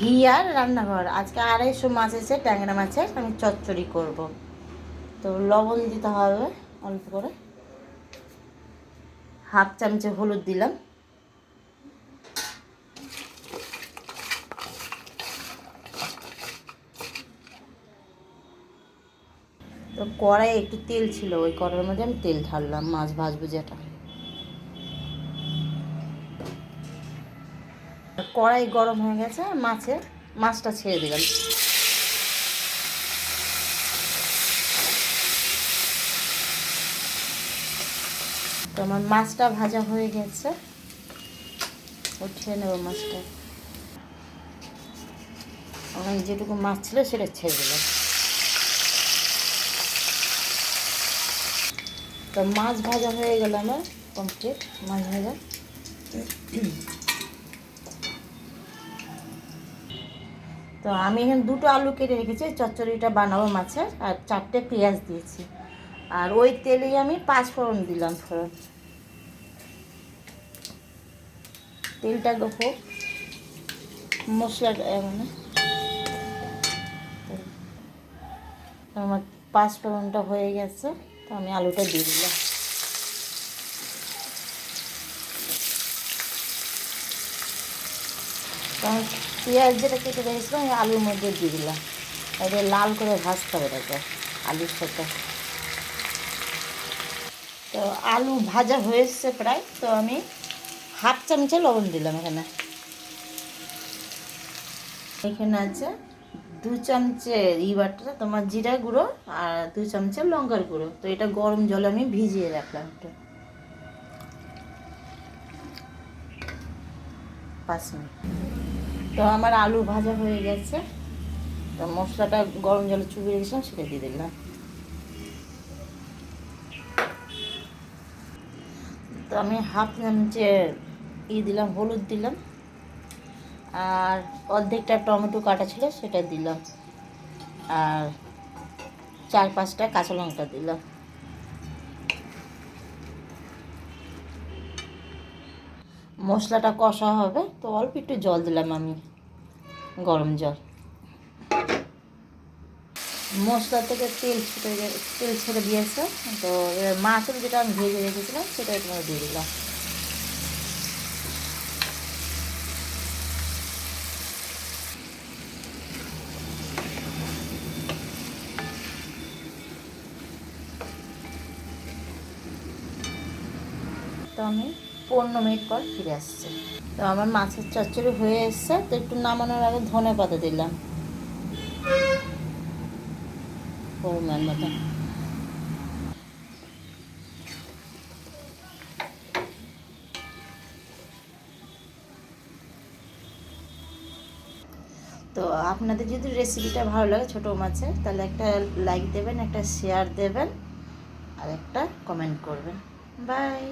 Here রান্নাঘর। আজকে 250 মাছ এসে ট্যাংরা মাছের আমি চচ্চড়ি করব। তো লবণ দিতে হবে অল্প করে, হাফ চামচে হলুদ দিলাম, তো কড়াই একটু তেল ছিল, ওই কড়াইয়ের মধ্যে আমি তেল ঢাললাম মাছ ভাজবো যেটা। কড়াই গরম হয়ে গেছে, মাছটা ছেড়ে দিলাম। তো আমার মাছটা ভাজা হয়ে গেছে, উঠিয়ে নেব মাছটা। আমার যেটুকু মাছ ছিল সেটা ছেড়ে দিলাম। তো মাছ ভাজা হয়ে গেল আমার কমপ্লিট মাছ ভাজা। তো আমি এখানে 2টো আলু কেটে রেখেছি, চচ্চড়িটা বানাবো মাছের, আর 4টে পেঁয়াজ দিয়েছি। আর ওই তেলেই আমি 5 ফোড়ন দিলাম। তেলটা হোক, মশলাটা মানে আমার 5 ফোড়নটা হয়ে গেছে, তো আমি আলুটা দিয়ে দিলাম। তো আমি পেঁয়াজ যেটা কেটে রেখেছিলাম ওই আলুর মধ্যে দিয়ে দিলাম। এবার লাল করে ভাজতে হবে এটাকে আলুর সাথে। তো আলু ভাজা হয়ে এসছে প্রায়, তো আমি হাফ চামচে লবণ দিলাম। এখানে আছে 2 চামচে বাটা তোমার জিরা গুঁড়ো, আর 2 চামচে লঙ্কার গুঁড়ো। তো এটা গরম জলে আমি ভিজিয়ে রাখলাম একটু 5 মিনিট। তো আমার আলু ভাজা হয়ে গেছে, তো মশলাটা গরম জলে চুবিয়ে রেখেছিলাম সেটা দিয়ে দিলাম। তো আমি হাফ চামচে দিলাম, হলুদ দিলাম, আর অর্ধেকটা টমেটো কাটা ছিল সেটা দিলাম, আর 4-5টা কাঁচা লঙ্কা দিলাম। মশলাটা কষা হবে, তো অল্প একটু জল দিলাম আমি, গরম জল। মশলা থেকে তেল ছেড়ে দিয়েছে, তো এবার মাছের যেটা আমি ভেজে রেখেছিলাম সেটা তোমার দিয়ে দিলাম। তো আমি 15 মিনিট পর ফিরে আসছি। তো আমার মাছের চচ্চড়ি হয়ে এসছে, তো একটু নামানোর আগে ধনেপাতা দিলাম পরিমাণ মতো। তো আপনাদের যদি রেসিপিটা ভালো লাগে ছোটো মাছের, তাহলে একটা লাইক দেবেন, একটা শেয়ার দেবেন, আর একটা কমেন্ট করবেন। বাই।